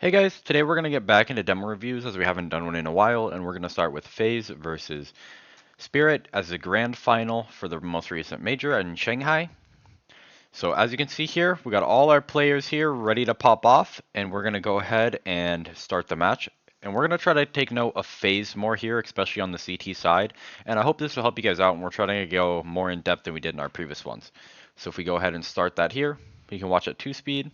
Hey guys, today we're going to get back into demo reviews as we haven't done one in a while, and we're going to start with FaZe versus Spirit as the grand final for the most recent major in Shanghai. So as you can see here, we got all our players here ready to pop off, and we're going to go ahead and start the match. And we're going to try to take note of FaZe more here, especially on the CT side, and I hope this will help you guys out, and we're trying to go more in depth than we did in our previous ones. So if we go ahead and start that here, you can watch at 2 speed.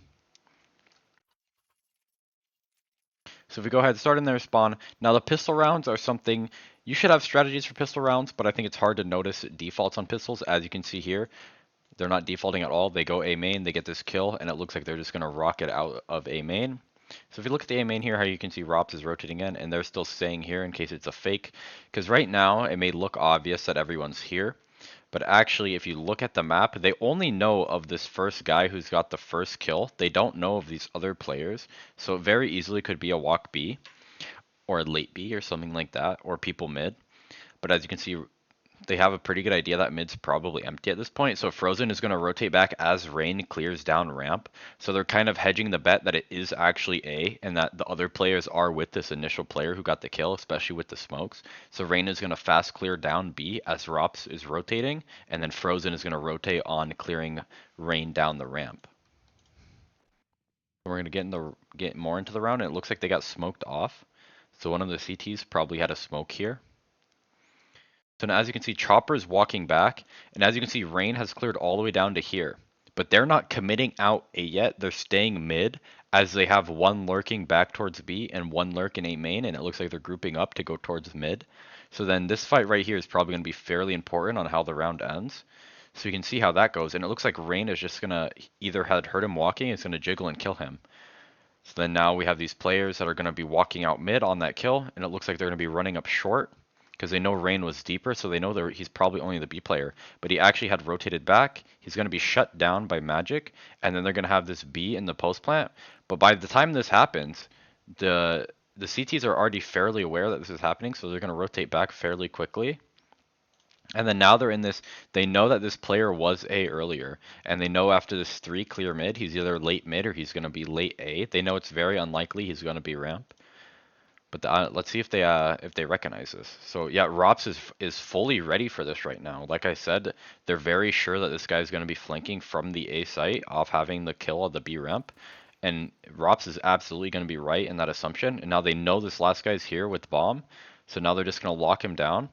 So if we go ahead and start in their spawn, now the pistol rounds are something, you should have strategies for pistol rounds, but I think it's hard to notice defaults on pistols. As you can see here, they're not defaulting at all. They go A main, they get this kill, and it looks like they're just going to rocket out of A main. So if you look at the A main here, how you can see Rops is rotating in, and they're still staying here in case it's a fake. Because right now, it may look obvious that everyone's here. But actually, if you look at the map, they only know of this first guy who's got the first kill. They don't know of these other players. So it very easily could be a walk B or a late B or something like that, or people mid. But as you can see, they have a pretty good idea that mid's probably empty at this point. So Frozen is going to rotate back as Rain clears down ramp. So they're kind of hedging the bet that it is actually A and that the other players are with this initial player who got the kill, especially with the smokes. So Rain is going to fast clear down B as Rops is rotating, and then Frozen is going to rotate on clearing Rain down the ramp. We're going to get more into the round, and it looks like they got smoked off. So one of the CTs probably had a smoke here. So now as you can see, Chopper's walking back, and as you can see, Rain has cleared all the way down to here. But they're not committing out A yet, they're staying mid, as they have one lurking back towards B and one lurk in A main, and it looks like they're grouping up to go towards mid. So then this fight right here is probably going to be fairly important on how the round ends. So you can see how that goes, and it looks like Rain is just going to either had heard him walking, it's going to jiggle and kill him. So then now we have these players that are going to be walking out mid on that kill, and it looks like they're going to be running up short because they know Rain was deeper, so they know that he's probably only the B player. But he actually had rotated back. He's going to be shut down by Magic, and then they're going to have this B in the post plant. But by the time this happens, the CTs are already fairly aware that this is happening, so they're going to rotate back fairly quickly. And then now they're in this, they know that this player was A earlier, and they know after this 3 clear mid, he's either late mid or he's going to be late A. They know it's very unlikely he's going to be ramp. But let's see if they recognize this. So yeah, Rops is fully ready for this right now. Like I said, they're very sure that this guy's going to be flanking from the A site off having the kill of the B ramp. And Rops is absolutely going to be right in that assumption. And now they know this last guy's here with bomb. So now they're just going to lock him down.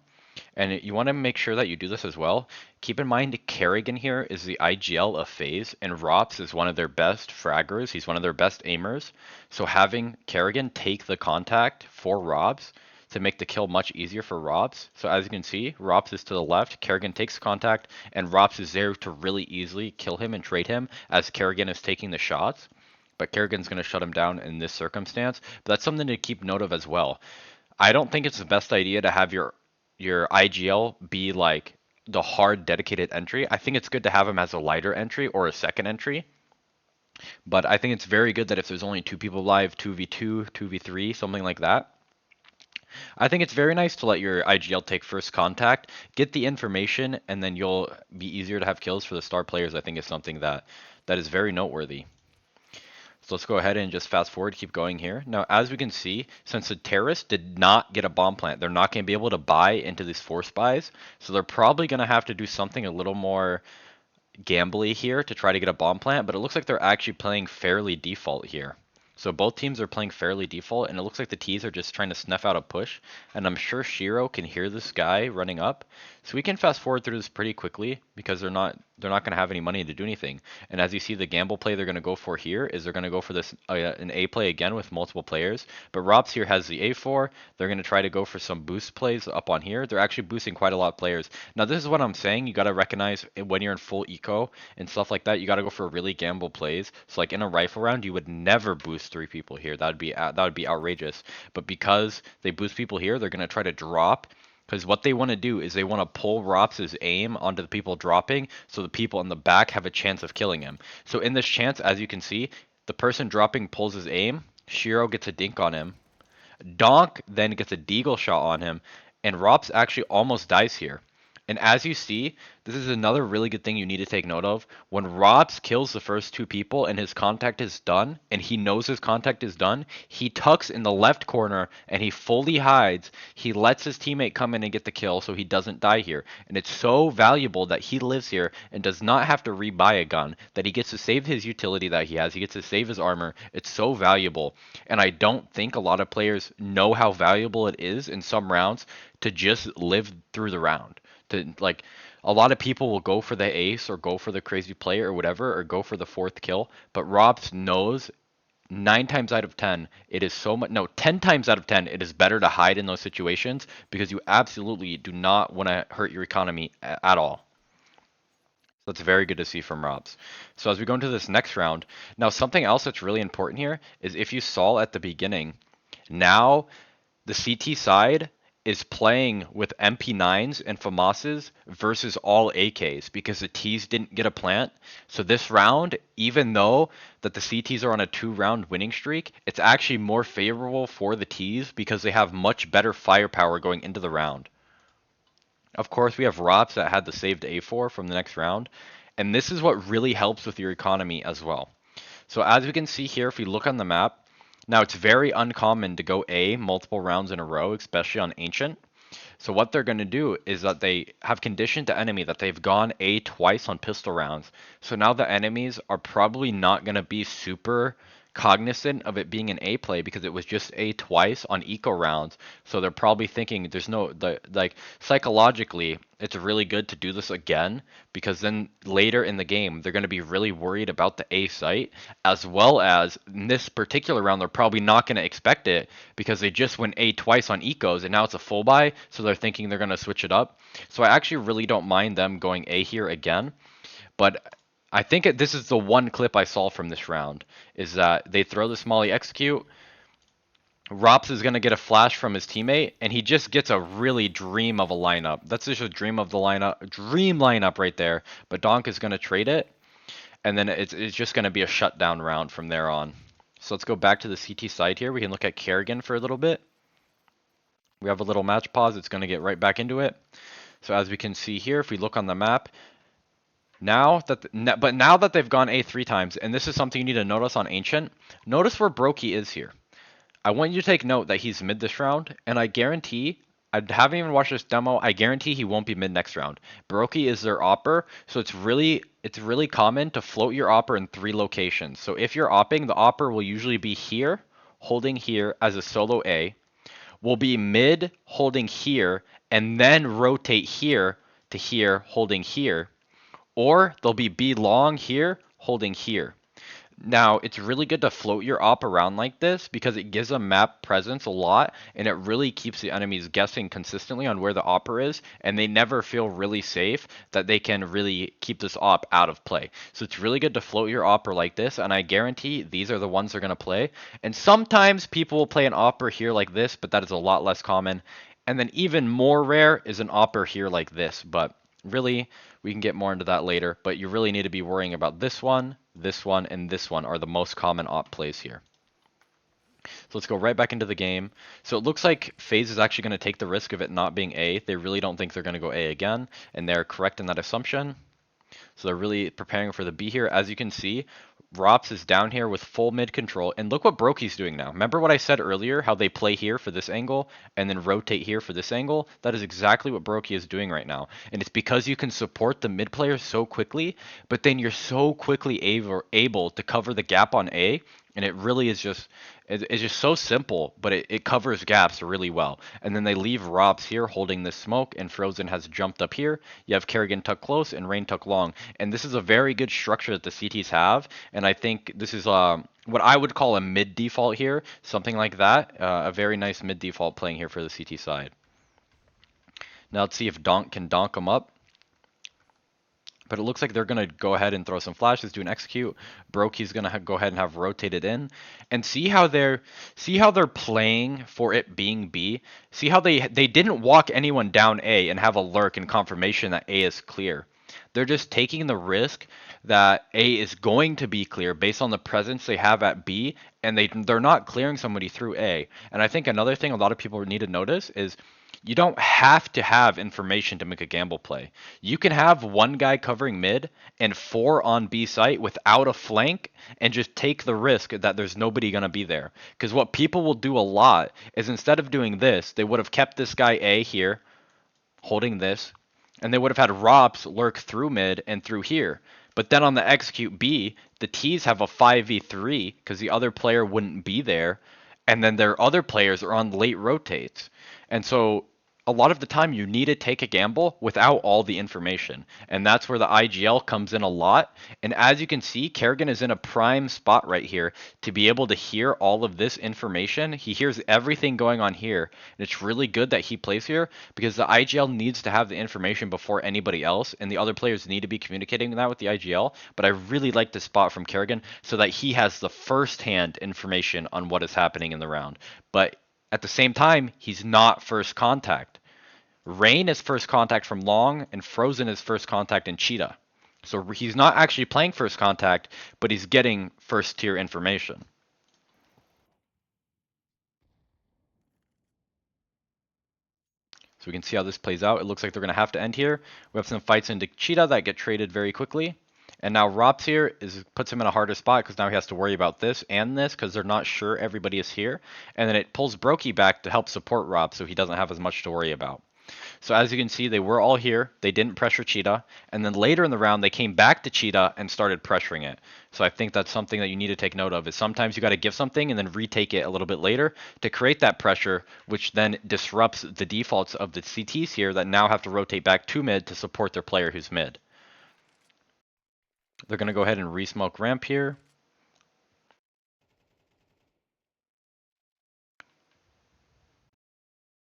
And you want to make sure that you do this as well. Keep in mind, Karrigan here is the IGL of FaZe, and Rops is one of their best fraggers. He's one of their best aimers. So having Karrigan take the contact for Rops to make the kill much easier for Rops. So as you can see, Rops is to the left, Karrigan takes contact, and Rops is there to really easily kill him and trade him as Karrigan is taking the shots. But Karrigan's going to shut him down in this circumstance. But that's something to keep note of as well. I don't think it's the best idea to have your IGL be like the hard dedicated entry. I think it's good to have him as a lighter entry or a second entry. But I think it's very good that if there's only 2 people live, 2v2, 2v3, something like that. I think it's very nice to let your IGL take first contact, get the information, and then you'll be easier to have kills for the star players. I think is something that is very noteworthy. So let's go ahead and just fast forward, keep going here. Now, as we can see, since the terrorists did not get a bomb plant, they're not going to be able to buy into these force buys. So they're probably going to have to do something a little more gambly here to try to get a bomb plant, but it looks like they're actually playing fairly default here. So both teams are playing fairly default, and it looks like the T's are just trying to snuff out a push. And I'm sure Shiro can hear this guy running up, so we can fast forward through this pretty quickly because they're not going to have any money to do anything. And as you see, the gamble play they're going to go for here is they're going to go for this an A play again with multiple players. But Robs here has the A4. They're going to try to go for some boost plays up on here. They're actually boosting quite a lot of players. Now this is what I'm saying. You got to recognize when you're in full eco and stuff like that. You got to go for really gamble plays. So like in a rifle round, you would never boost 3 people here. That would be outrageous. But because they boost people here, they're going to try to drop. Because what they want to do is they want to pull Rops' aim onto the people dropping so the people in the back have a chance of killing him. So in this chance, as you can see, the person dropping pulls his aim, Shiro gets a dink on him, Donk then gets a deagle shot on him, and Rops actually almost dies here. And as you see, this is another really good thing you need to take note of. When Robs kills the first two people and his contact is done, and he knows his contact is done, he tucks in the left corner and he fully hides. He lets his teammate come in and get the kill so he doesn't die here. And it's so valuable that he lives here and does not have to rebuy a gun, that he gets to save his utility that he has. He gets to save his armor. It's so valuable. And I don't think a lot of players know how valuable it is in some rounds to just live through the round. To like a lot of people will go for the ace or go for the crazy play or whatever or go for the fourth kill, but Robs knows 9 times out of 10 it is so much, no, 10 times out of 10 it is better to hide in those situations because you absolutely do not want to hurt your economy at all. So that's very good to see from Robs. So as we go into this next round, now something else that's really important here is if you saw at the beginning, now the CT side is playing with MP9s and FAMASs versus all AKs because the Ts didn't get a plant. So this round, even though that the CTs are on a 2-round winning streak, it's actually more favorable for the Ts because they have much better firepower going into the round. Of course, we have Rops that had the saved A4 from the next round, and this is what really helps with your economy as well. So as we can see here, if we look on the map, now it's very uncommon to go A multiple rounds in a row, especially on Ancient. So what they're going to do is that they have conditioned the enemy that they've gone A twice on pistol rounds. So now the enemies are probably not going to be super cognizant of it being an A play because it was just A twice on eco rounds. So they're probably thinking there's no, like psychologically, it's really good to do this again because then later in the game, they're going to be really worried about the A site, as well as in this particular round, they're probably not going to expect it because they just went A twice on ecos and now it's a full buy. So they're thinking they're going to switch it up. So I actually really don't mind them going A here again. But I think this is the one clip I saw from this round, is that they throw the Smolly execute, Rops is going to get a flash from his teammate, and he just gets a really dream of a lineup. That's just a dream of the lineup, dream lineup right there, but Donk is going to trade it, and then it's just going to be a shutdown round from there on. So let's go back to the CT side here. We can look at Karrigan for a little bit. We have a little match pause. It's going to get right back into it. So as we can see here, if we look on the map, now that they've gone A 3 times, and this is something you need to notice on Ancient, notice where Brokey is here. I want you to take note that he's mid this round, and I guarantee, I haven't even watched this demo, I guarantee he won't be mid next round. Brokey is their opper, so it's really common to float your opper in 3 locations. So if you're opping, the opper will usually be here, holding here as a solo A, will be mid, holding here, and then rotate here to here, holding here. Or they'll be B long here, holding here. Now, it's really good to float your op around like this because it gives them map presence a lot, and it really keeps the enemies guessing consistently on where the opper is, and they never feel really safe that they can really keep this op out of play. So it's really good to float your opper like this, and I guarantee these are the ones they're going to play. And sometimes people will play an opper here like this, but that is a lot less common. And then even more rare is an opper here like this, but really, we can get more into that later, but you really need to be worrying about this one, and this one are the most common op plays here. So let's go right back into the game. So it looks like FaZe is actually going to take the risk of it not being A. They really don't think they're going to go A again, and they're correct in that assumption. So they're really preparing for the B here. As you can see, Rops is down here with full mid control, and look what Brokey's doing now. Remember what I said earlier, how they play here for this angle, and then rotate here for this angle? That is exactly what Brokey is doing right now. And it's because you can support the mid players so quickly, but then you're so quickly able to cover the gap on A, and it really is just, it's just so simple, but it covers gaps really well. And then they leave Robs here holding this smoke, and Frozen has jumped up here. You have Karrigan tuck close and Rain tuck long. And this is a very good structure that the CTs have, and I think this is what I would call a mid default here, something like that. A very nice mid default playing here for the CT side. Now let's see if Donk can donk them up. But it looks like they're going to go ahead and throw some flashes, do an execute. Brokey's going to go ahead and have rotated in. And see how they're playing for it being B. See how they didn't walk anyone down A and have a lurk and confirmation that A is clear. They're just taking the risk that A is going to be clear based on the presence they have at B, and they're not clearing somebody through A. And I think another thing a lot of people need to notice is You don't have to have information to make a gamble play. You can have one guy covering mid and 4 on B site without a flank and just take the risk that there's nobody going to be there. Because what people will do a lot is instead of doing this, they would have kept this guy A here, holding this, and they would have had Rops lurk through mid and through here. But then on the execute B, the T's have a 5v3 because the other player wouldn't be there, and then their other players are on late rotates. And so a lot of the time you need to take a gamble without all the information. And that's where the IGL comes in a lot. And as you can see, Karrigan is in a prime spot right here to be able to hear all of this information. He hears everything going on here. And it's really good that he plays here because the IGL needs to have the information before anybody else. And the other players need to be communicating that with the IGL. But I really like this spot from Karrigan so that he has the first-hand information on what is happening in the round. But at the same time, he's not first contact. Rain is first contact from Long, and Frozen is first contact in Cheetah. So he's not actually playing first contact, but he's getting first tier information. So we can see how this plays out. It looks like they're going to have to end here. We have some fights into Cheetah that get traded very quickly. And now Rops here puts him in a harder spot because now he has to worry about this and this because they're not sure everybody is here. And then it pulls Brokey back to help support Rob so he doesn't have as much to worry about. So as you can see, they were all here. They didn't pressure Cheetah. And then later in the round, they came back to Cheetah and started pressuring it. So I think that's something that you need to take note of is sometimes you got to give something and then retake it a little bit later to create that pressure, which then disrupts the defaults of the CTs here that now have to rotate back to mid to support their player who's mid. They're going to go ahead and re-smoke ramp here.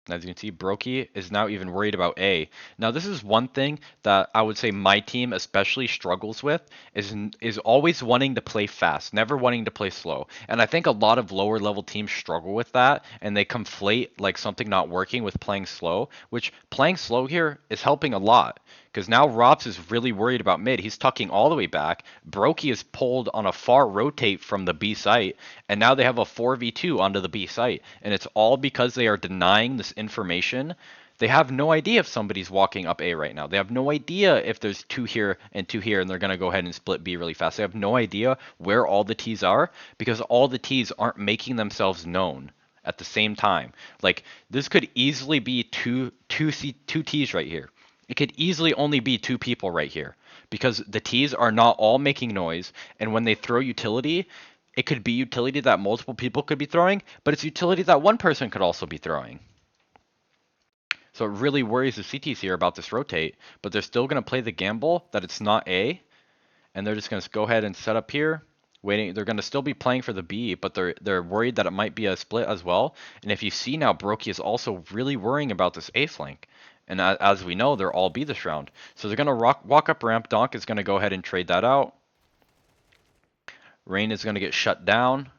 As you can see, Brokey is now even worried about A. Now, this is one thing that I would say my team especially struggles with is always wanting to play fast, never wanting to play slow. And I think a lot of lower level teams struggle with that, and they conflate like something not working with playing slow, which playing slow here is helping a lot. Because now Rops is really worried about mid. He's tucking all the way back. Brokey is pulled on a far rotate from the B site. And now they have a 4v2 onto the B site. And it's all because they are denying this information. They have no idea if somebody's walking up A right now. They have no idea if there's 2 here and 2 here and they're going to go ahead and split B really fast. They have no idea where all the T's are because all the T's aren't making themselves known at the same time. Like, this could easily be two T's right here. It could easily only be 2 people right here because the T's are not all making noise. And when they throw utility, it could be utility that multiple people could be throwing, but it's utility that one person could also be throwing. So it really worries the CTs here about this rotate, but they're still going to play the gamble that it's not A. And they're just going to go ahead and set up here. Waiting, they're going to still be playing for the B, but they're worried that it might be a split as well. And if you see now, Brokey is also really worrying about this A flank. And as we know, they're all B this round. So they're going to walk up ramp. Donk is going to go ahead and trade that out. Rain is going to get shut down.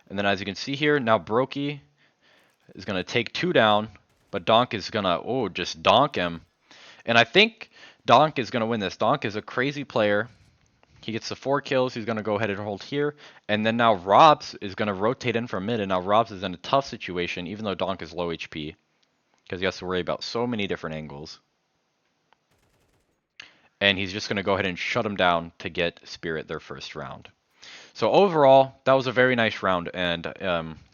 And then as you can see here, now Brokey is going to take 2 down. But Donk is going to, just donk him. And I think Donk is going to win this. Donk is a crazy player. He gets the 4 kills. He's going to go ahead and hold here. And then now Robs is going to rotate in from mid. And now Robs is in a tough situation, even though Donk is low HP. Because he has to worry about so many different angles. And he's just going to go ahead and shut him down to get Spirit their first round. So overall, that was a very nice round. And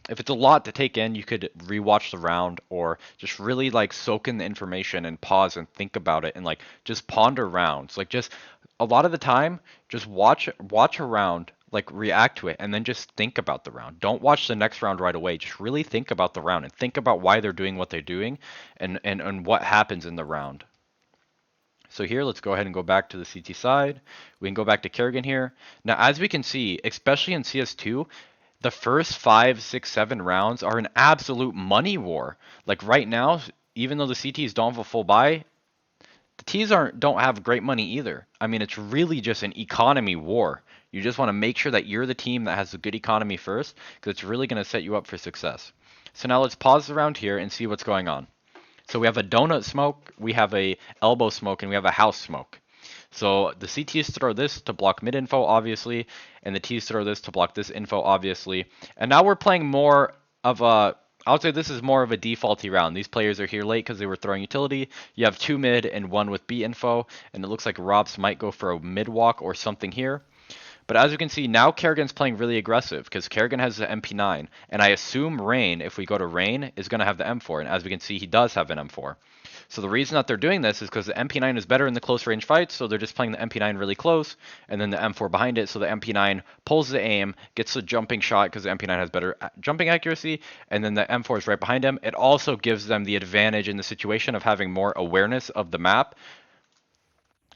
if it's a lot to take in, you could rewatch the round or just really like soak in the information and pause and think about it and like just ponder rounds. Like just a lot of the time, just watch a round, like react to it, and then just think about the round. Don't watch the next round right away. Just really think about the round and think about why they're doing what they're doing and what happens in the round. So here, let's go ahead and go back to the CT side. We can go back to Karrigan here. Now, as we can see, especially in CS2, the first 5, 6, 7 rounds are an absolute money war. Like right now, even though the CTs don't have a full buy, the T's don't have great money either. I mean, it's really just an economy war. You just want to make sure that you're the team that has a good economy first, because it's really going to set you up for success. So now let's pause around here and see what's going on. So we have a donut smoke, we have a elbow smoke, and we have a house smoke. So the CTs throw this to block mid info, obviously, and the T's throw this to block this info, obviously. And now we're playing more of a I would say this is more of a defaulty round. These players are here late because they were throwing utility. You have 2 mid and 1 with B info, and it looks like Robs might go for a mid walk or something here. But as you can see, now Karrigan's playing really aggressive because Karrigan has the MP9, and I assume Rain, if we go to Rain, is going to have the M4, and as we can see, he does have an M4. So the reason that they're doing this is because the MP9 is better in the close range fights, so they're just playing the MP9 really close, and then the M4 behind it, so the MP9 pulls the aim, gets a jumping shot because the MP9 has better jumping accuracy, and then the M4 is right behind him. It also gives them the advantage in the situation of having more awareness of the map.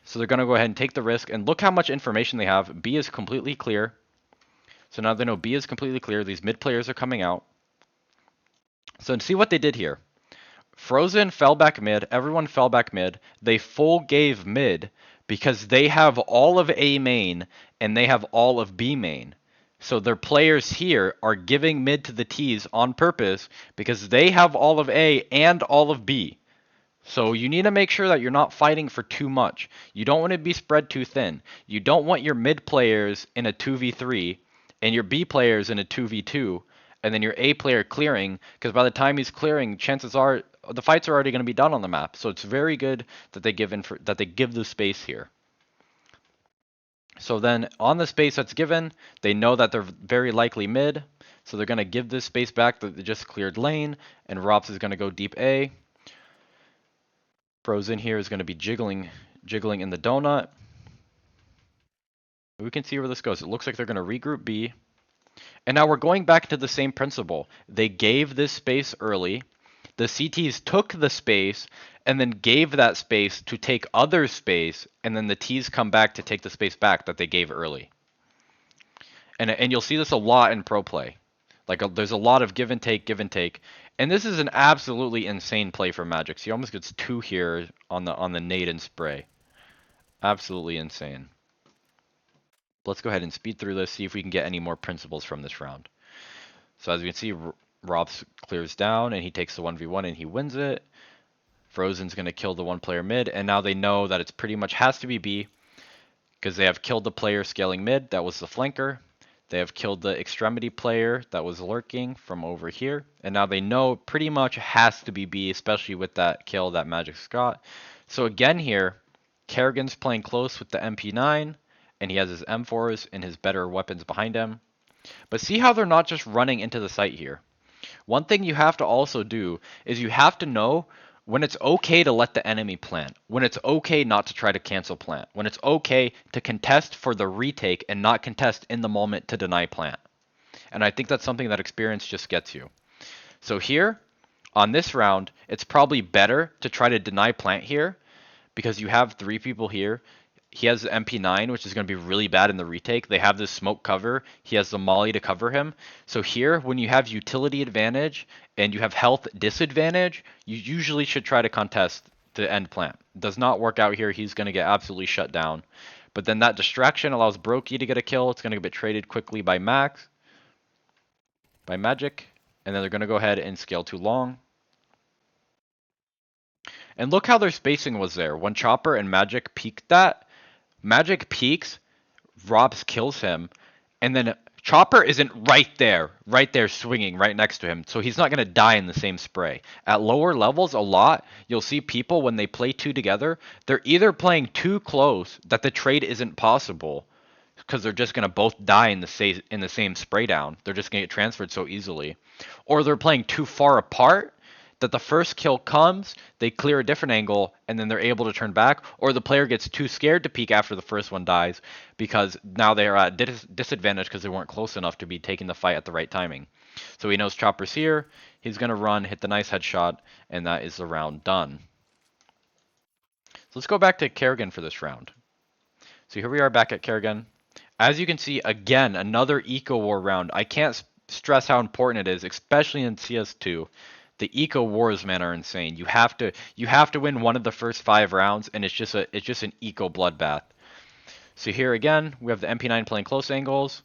So they're going to go ahead and take the risk, and look how much information they have. B is completely clear. So now they know B is completely clear. These mid players are coming out. So see what they did here. Frozen fell back mid. Everyone fell back mid. They full gave mid because they have all of A main and they have all of B main. So their players here are giving mid to the T's on purpose because they have all of A and all of B. So you need to make sure that you're not fighting for too much. You don't want to be spread too thin. You don't want your mid players in a 2v3 and your B players in a 2v2 and then your A player clearing, because by the time he's clearing, chances are the fights are already going to be done on the map. So it's very good that they give the space here. So then on the space that's given, they know that they're very likely mid. So they're going to give this space back that they just cleared lane, and Rops is going to go deep A. Frozen here is going to be jiggling in the donut. We can see where this goes. It looks like they're going to regroup B. And now we're going back to the same principle. They gave this space early. The CTs took the space and then gave that space to take other space, and then the Ts come back to take the space back that they gave early. And you'll see this a lot in pro play. Like there's a lot of give and take, and this is an absolutely insane play for Magic. So he almost gets 2 here on the nade and spray. Absolutely insane. Let's go ahead and speed through this, see if we can get any more principles from this round. So as you can see, Robs clears down and he takes the 1v1 and he wins it. Frozen's going to kill the 1 player mid, and now they know that it's pretty much has to be B because they have killed the player scaling mid. That was the flanker. They have killed the extremity player that was lurking from over here. And now they know pretty much has to be B, especially with that kill that Magic's got. So again here, Karrigan's playing close with the MP9, and he has his M4s and his better weapons behind him. But see how they're not just running into the site here. One thing you have to also do is you have to know when it's okay to let the enemy plant, when it's okay not to try to cancel plant, when it's okay to contest for the retake and not contest in the moment to deny plant. And I think that's something that experience just gets you. So here, on this round, it's probably better to try to deny plant here because you have 3 people here. He has the MP9, which is going to be really bad in the retake. They have this smoke cover. He has the molly to cover him. So here, when you have utility advantage and you have health disadvantage, you usually should try to contest the end plant. Does not work out here. He's going to get absolutely shut down. But then that distraction allows Brokey to get a kill. It's going to get traded quickly by Magic. And then they're going to go ahead and scale too long. And look how their spacing was there. When Chopper and Magic peeked that, Magic peeks, Robs kills him, and then Chopper isn't right there swinging right next to him, so he's not going to die in the same spray. At lower levels, a lot, you'll see people, when they play 2 together, they're either playing too close that the trade isn't possible, because they're just going to both die in the same spray down. They're just going to get transferred so easily. Or they're playing too far apart, that the first kill comes, they clear a different angle, and then they're able to turn back, or the player gets too scared to peek after the first one dies, because now they are at disadvantage because they weren't close enough to be taking the fight at the right timing. So he knows Chopper's here, he's going to run, hit the nice headshot, and that is the round done. So let's go back to Karrigan for this round. So here we are back at Karrigan. As you can see, again, another Eco War round. I can't stress how important it is, especially in CS2. The eco wars, man, are insane. You have to win one of the first 5 rounds, and it's just an eco bloodbath. So here again, we have the MP9 playing close angles.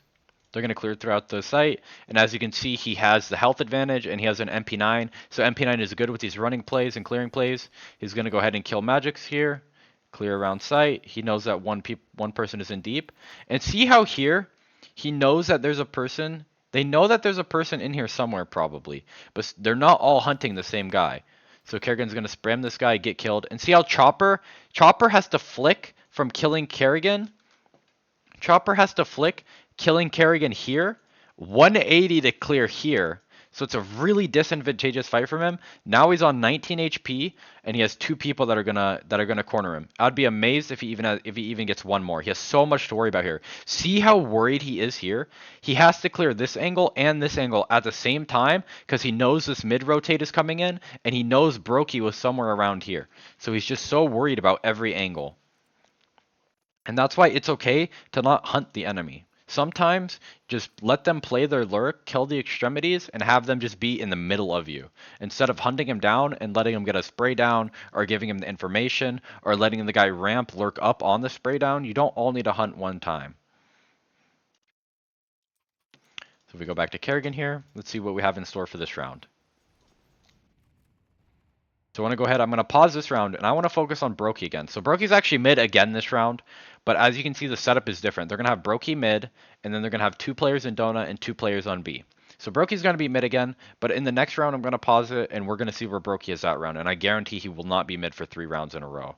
They're going to clear throughout the site, and as you can see, he has the health advantage, and he has an MP9. So MP9 is good with these running plays and clearing plays. He's going to go ahead and kill Magic's here, clear around site. He knows that one person is in deep, and see how here he knows that there's a person They know that there's a person in here somewhere probably, but they're not all hunting the same guy. So Karrigan's gonna spam this guy, get killed, and see how Chopper has to flick from killing Karrigan. Chopper has to flick, killing Karrigan here, 180 to clear here. So it's a really disadvantageous fight from him. Now he's on 19 HP, and he has two people that are gonna corner him. I'd be amazed if he even gets one more. He has so much to worry about here. See how worried he is here. He has to clear this angle and this angle at the same time because he knows this mid rotate is coming in, and he knows Brokey was somewhere around here. So he's just so worried about every angle. And that's why it's okay to not hunt the enemy. Sometimes just let them play their lurk, kill the extremities, and have them just be in the middle of you. Instead of hunting him down and letting him get a spray down, or giving him the information, or letting the guy ramp lurk up on the spray down, you don't all need to hunt one time. So if we go back to Karrigan here, let's see what we have in store for this round. So I want to go ahead, I'm going to pause this round, and I want to focus on Brokey again. So Brokey's actually mid again this round, but as you can see, the setup is different. They're going to have Brokey mid, and then they're going to have 2 players in Donut and 2 players on B. So Brokey's going to be mid again, but in the next round, I'm going to pause it, and we're going to see where Brokey is that round, and I guarantee he will not be mid for 3 rounds in a row.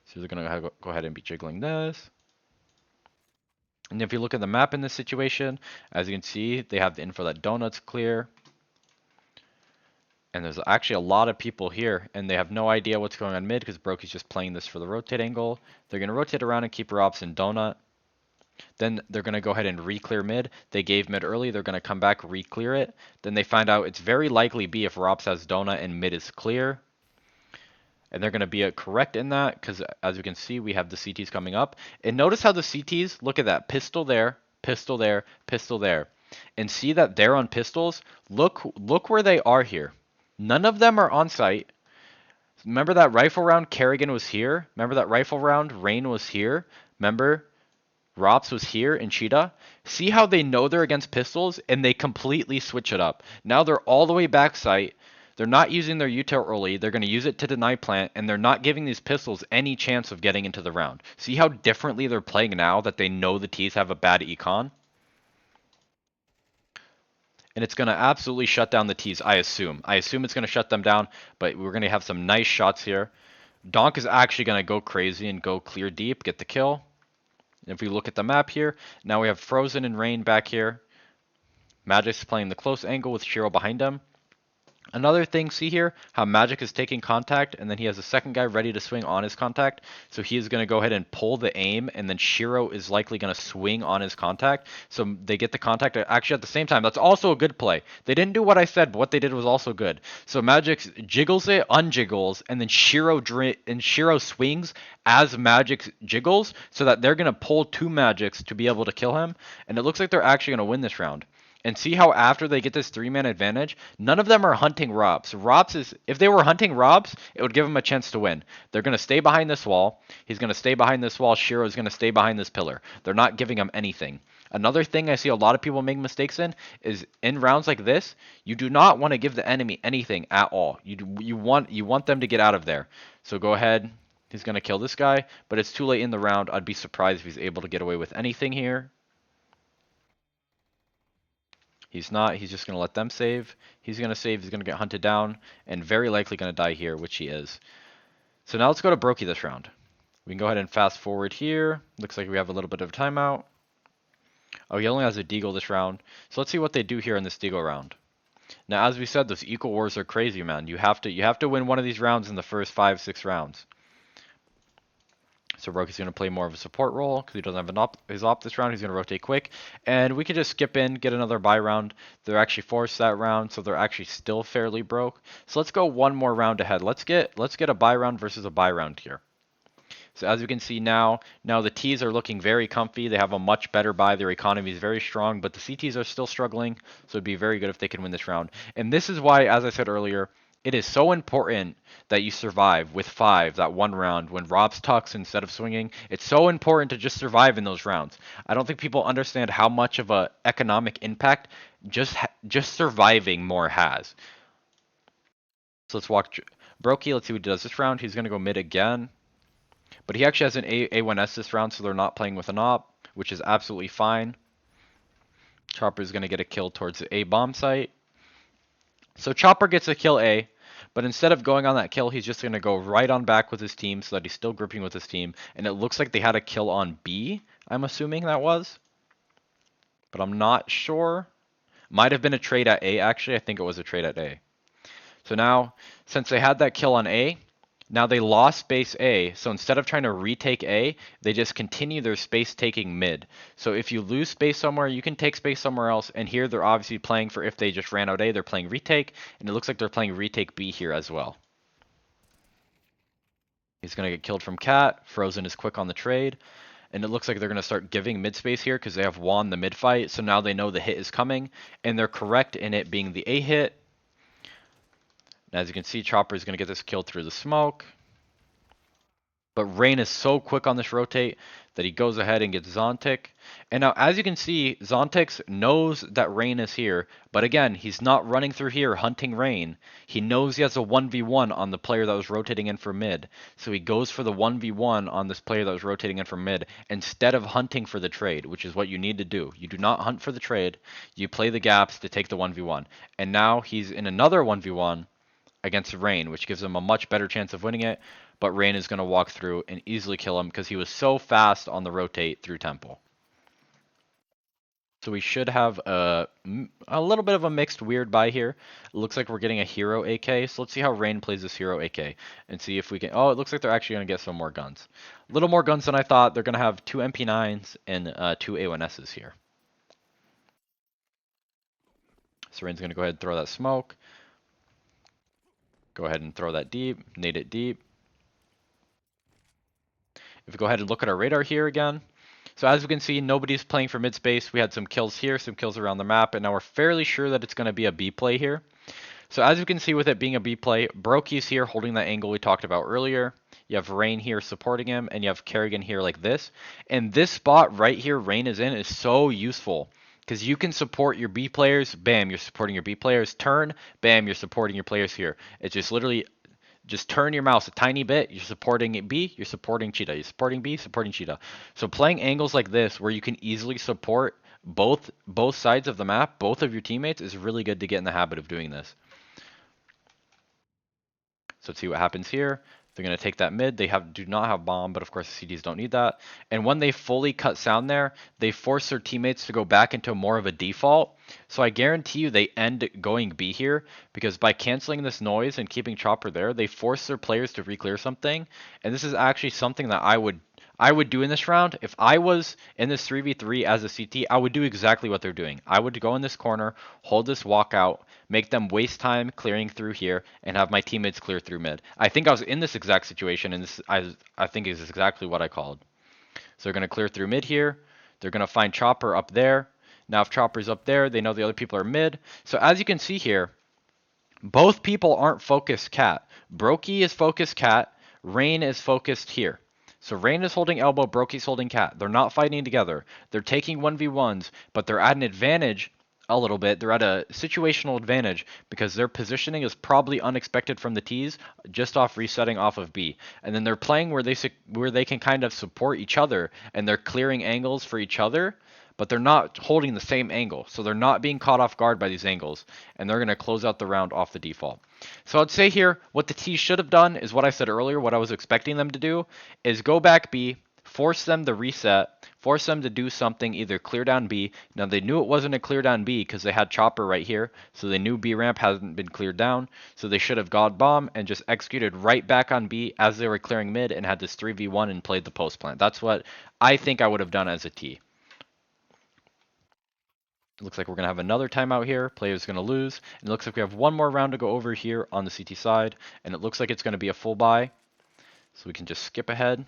So they're going to go ahead and be jiggling this. And if you look at the map in this situation, as you can see, they have the info that Donut's clear. And there's actually a lot of people here, and they have no idea what's going on mid because Brokey's just playing this for the rotate angle. They're going to rotate around and keep Rops in Donut. Then they're going to go ahead and re-clear mid. They gave mid early. They're going to come back, re-clear it. Then they find out it's very likely B if Rops has Donut and mid is clear. And they're going to be correct in that because, as you can see, we have the CTs coming up. And notice how the CTs, look at that, pistol there, pistol there, pistol there. And see that they're on pistols. Look where they are here. None of them are on site. Remember that rifle round Karrigan was here? Remember that rifle round Rain was here? Remember Rops was here in Cheetah? See how they know they're against pistols and they completely switch it up. Now they're all the way back site. They're not using their util early. They're going to use it to deny plant, and they're not giving these pistols any chance of getting into the round. See how differently they're playing now that they know the T's have a bad econ? And it's going to absolutely shut down the T's, I assume. I assume it's going to shut them down, but we're going to have some nice shots here. Donk is actually going to go crazy and go clear deep, get the kill. And if we look at the map here, now we have Frozen and Rain back here. Magic's playing the close angle with Shiro behind him. Another thing, see here, how Magic is taking contact, and then he has a second guy ready to swing on his contact. So he is going to go ahead and pull the aim, and then Shiro is likely going to swing on his contact. So they get the contact actually at the same time. That's also a good play. They didn't do what I said, but what they did was also good. So Magic jiggles it, unjiggles, and then Shiro swings as Magic jiggles, so that they're going to pull 2 Magics to be able to kill him. And it looks like they're actually going to win this round. And see how after they get this 3-man advantage, none of them are hunting Robs. If they were hunting Robs, it would give them a chance to win. They're going to stay behind this wall. He's going to stay behind this wall. Shiro's going to stay behind this pillar. They're not giving him anything. Another thing I see a lot of people make mistakes in is in rounds like this, you do not want to give the enemy anything at all. You want them to get out of there. So go ahead. He's going to kill this guy, but it's too late in the round. I'd be surprised if he's able to get away with anything here. He's not. He's just going to let them save. He's going to save. He's going to get hunted down and very likely going to die here, which he is. So now let's go to Brokey this round. We can go ahead and fast forward here. Looks like we have a little bit of timeout. Oh, he only has a Deagle this round. So let's see what they do here in this Deagle round. Now, as we said, those equal wars are crazy, man. You have to win one of these rounds in the first 5-6 rounds. So Brokey's going to play more of a support role because he doesn't have his op this round. He's going to rotate quick. And we could just skip in, get another buy round. They're actually forced that round, so they're actually still fairly broke. So let's go one more round ahead. Let's get a buy round versus a buy round here. So as you can see now the T's are looking very comfy. They have a much better buy. Their economy is very strong, but the CTs are still struggling. So it'd be very good if they can win this round. And this is why, as I said earlier, it is so important that you survive with 5 that one round when Robs tucks instead of swinging. It's so important to just survive in those rounds. I don't think people understand how much of a economic impact just surviving more has. So let's walk Brokey. Let's see what he does this round. He's going to go mid again. But he actually has an A1S this round, so they're not playing with an op, which is absolutely fine. Chopper's going to get a kill towards the A bomb site. So Chopper gets a kill A, but instead of going on that kill, he's just going to go right on back with his team so that he's still gripping with his team. And it looks like they had a kill on B, I'm assuming that was. But I'm not sure. Might have been a trade at A, actually. I think it was a trade at A. So now, since they had that kill on A, now they lost space A, so instead of trying to retake A, they just continue their space taking mid. So if you lose space somewhere, you can take space somewhere else, and here they're obviously playing for if they just ran out A, they're playing retake, and it looks like they're playing retake B here as well. He's going to get killed from Cat, Frozen is quick on the trade, and it looks like they're going to start giving mid space here because they have won the mid fight, so now they know the hit is coming, and they're correct in it being the A hit. As you can see, Chopper is going to get this kill through the smoke. But Rain is so quick on this rotate that he goes ahead and gets Zontic. And now, as you can see, Zontix knows that Rain is here. But again, he's not running through here hunting Rain. He knows he has a 1v1 on the player that was rotating in for mid. So he goes for the 1v1 on this player that was rotating in for mid instead of hunting for the trade, which is what you need to do. You do not hunt for the trade. You play the gaps to take the 1v1. And now he's in another 1v1 against Rain, which gives him a much better chance of winning it, but Rain is going to walk through and easily kill him because he was so fast on the rotate through Temple. So we should have a little bit of a mixed weird buy here. It looks like we're getting a hero AK, so let's see how Rain plays this hero AK and see if we can... Oh, it looks like they're actually going to get some more guns. A little more guns than I thought. They're going to have 2 MP9s and 2 A1Ss here. So Rain's going to go ahead and throw that smoke. Go ahead and throw that deep, nade it deep. If we go ahead and look at our radar here again. So as we can see, nobody's playing for mid space. We had some kills here, some kills around the map, and now we're fairly sure that it's going to be a B play here. So as you can see with it being a B play, Brokey's here holding that angle we talked about earlier. You have Rain here supporting him, and you have Karrigan here like this. And this spot right here Rain is in is so useful. Because you can support your B players, bam, you're supporting your B players. Turn, bam, you're supporting your players here. It's just literally, just turn your mouse a tiny bit, you're supporting B, you're supporting Cheetah. You're supporting B, supporting Cheetah. So playing angles like this, where you can easily support both sides of the map, both of your teammates, is really good to get in the habit of doing this. So let's see what happens here. They're going to take that mid. They do not have bomb, but of course the CDs don't need that. And when they fully cut sound there, they force their teammates to go back into more of a default. So I guarantee you they end going B here, because by canceling this noise and keeping Chopper there, they force their players to re-clear something. And this is actually something that I would do in this round. If I was in this 3v3 as a CT, I would do exactly what they're doing. I would go in this corner, hold this walkout, make them waste time clearing through here, and have my teammates clear through mid. I think I was in this exact situation, and this I think is exactly what I called. So they're going to clear through mid here. They're going to find Chopper up there. Now if Chopper's up there, they know the other people are mid. So as you can see here, both people aren't focused Cat. Brokey is focused Cat. Rain is focused here. So Rain is holding elbow, Brokey's holding Cat. They're not fighting together. They're taking 1v1s, but they're at an advantage a little bit. They're at a situational advantage because their positioning is probably unexpected from the T's just off resetting off of B. And then they're playing where they can kind of support each other, and they're clearing angles for each other, but they're not holding the same angle. So they're not being caught off guard by these angles, and they're going to close out the round off the default. So I'd say here, what the T's should have done is what I said earlier, what I was expecting them to do, is go back B, force them to reset, force them to do something, either clear down B. Now they knew it wasn't a clear down B because they had Chopper right here, so they knew B ramp hasn't been cleared down, so they should have got bomb and just executed right back on B as they were clearing mid and had this 3v1 and played the post plant. That's what I think I would have done as a T. It looks like we're going to have another timeout here. Player's going to lose. And it looks like we have one more round to go over here on the CT side. And it looks like it's going to be a full buy. So we can just skip ahead.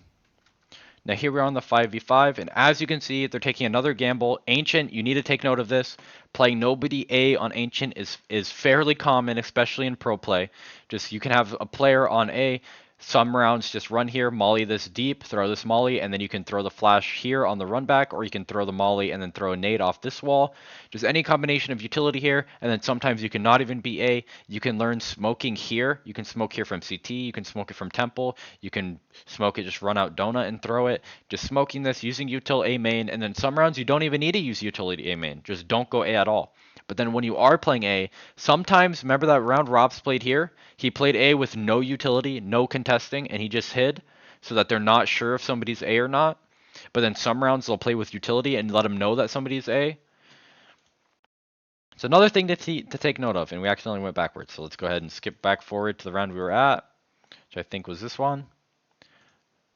Now here we are on the 5v5. And as you can see, they're taking another gamble. Ancient, you need to take note of this. Playing nobody A on Ancient is fairly common, especially in pro play. Just you can have a player on A Some rounds just run here, molly this deep, throw this molly, and then you can throw the flash here on the run back, or you can throw the molly and then throw a nade off this wall. Just any combination of utility here, and then sometimes you can not even be A. You can learn smoking here. You can smoke here from CT, you can smoke it from Temple, you can smoke it, just run out Donut and throw it. Just smoking this, using util A main, and then some rounds you don't even need to use utility A main. Just don't go A at all. But then when you are playing A, sometimes, remember that round Robs played here? He played A with no utility, no contesting, and he just hid so that they're not sure if somebody's A or not. But then some rounds they'll play with utility and let them know that somebody's A. It's another thing to take note of, and we accidentally went backwards. So let's go ahead and skip back forward to the round we were at, which I think was this one.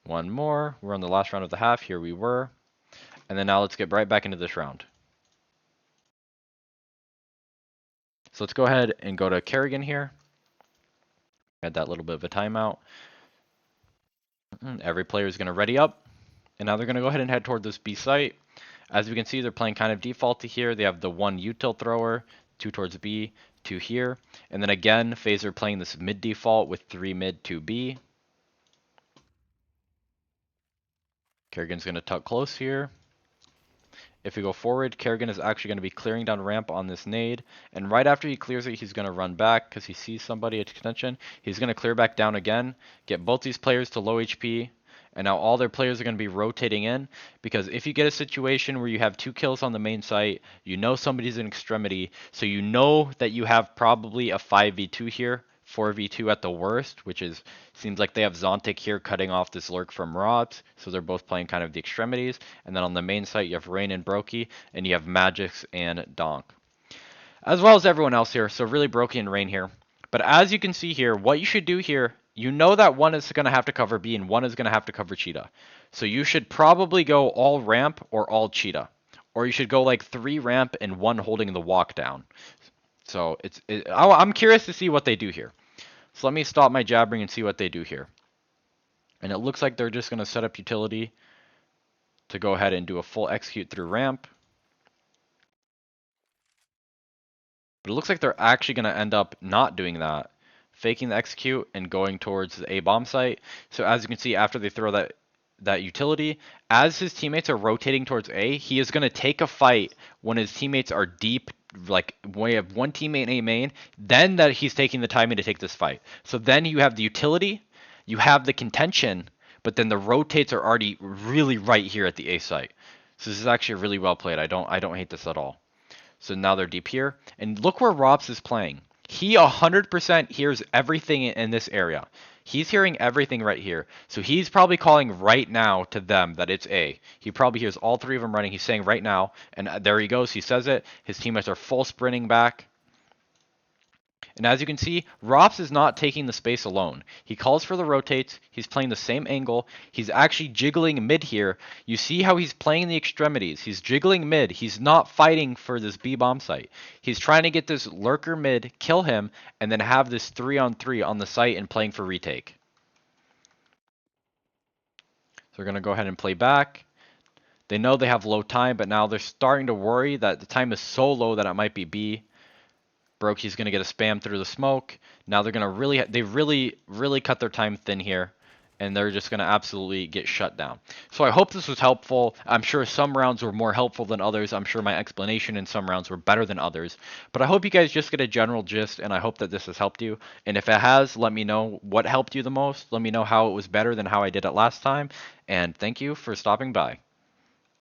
One more. We're on the last round of the half. Here we were. And then now let's get right back into this round. So let's go ahead and go to Karrigan here. Had that little bit of a timeout. Every player is going to ready up. And now they're going to go ahead and head toward this B site. As we can see, they're playing kind of defaulty here. They have the one util thrower, 2 towards B, 2 here. And then again, FaZe are playing this mid default with 3 mid, 2 B. Karrigan's going to tuck close here. If we go forward, Karrigan is actually going to be clearing down ramp on this nade. And right after he clears it, he's going to run back because he sees somebody at extension. He's going to clear back down again, get both these players to low HP. And now all their players are going to be rotating in, because if you get a situation where you have 2 kills on the main site, you know somebody's in extremity, so you know that you have probably a 5v2 here, 4v2 at the worst, which is, seems like they have Zontic here cutting off this lurk from Robs, so they're both playing kind of the extremities. And then on the main site you have Rain and Brokey, and you have Magix and Donk, as well as everyone else here, so really Brokey and Rain here. But as you can see here, what you should do here, you know that one is going to have to cover B and one is going to have to cover Cheetah. So you should probably go all ramp or all Cheetah. Or you should go like 3 ramp and 1 holding the walk down. So I'm curious to see what they do here. So let me stop my jabbering and see what they do here. And it looks like they're just going to set up utility to go ahead and do a full execute through ramp. But it looks like they're actually going to end up not doing that, faking the execute and going towards the A bomb site. So as you can see, after they throw that utility, as his teammates are rotating towards A, he is going to take a fight when his teammates are deep, like when you have one teammate in A main, then that he's taking the timing to take this fight. So then you have the utility, you have the contention, but then the rotates are already really right here at the A site. So this is actually really well played. I don't hate this at all. So now they're deep here. And look where Robs is playing. He 100% hears everything in this area. He's hearing everything right here. So he's probably calling right now to them that it's A. He probably hears all 3 of them running. He's saying right now. And there he goes. He says it. His teammates are full sprinting back. And as you can see, Rops is not taking the space alone. He calls for the rotates. He's playing the same angle. He's actually jiggling mid here. You see how he's playing the extremities. He's jiggling mid. He's not fighting for this B bomb site. He's trying to get this lurker mid, kill him, and then have this 3-on-3 on the site and playing for retake. So we're going to go ahead and play back. They know they have low time, but now they're starting to worry that the time is so low that it might be B. Brokey's going to get a spam through the smoke. Now they're going to they really cut their time thin here, and they're just going to absolutely get shut down. So I hope this was helpful. I'm sure some rounds were more helpful than others. I'm sure my explanation in some rounds were better than others. But I hope you guys just get a general gist, and I hope that this has helped you. And if it has, let me know what helped you the most. Let me know how it was better than how I did it last time. And thank you for stopping by.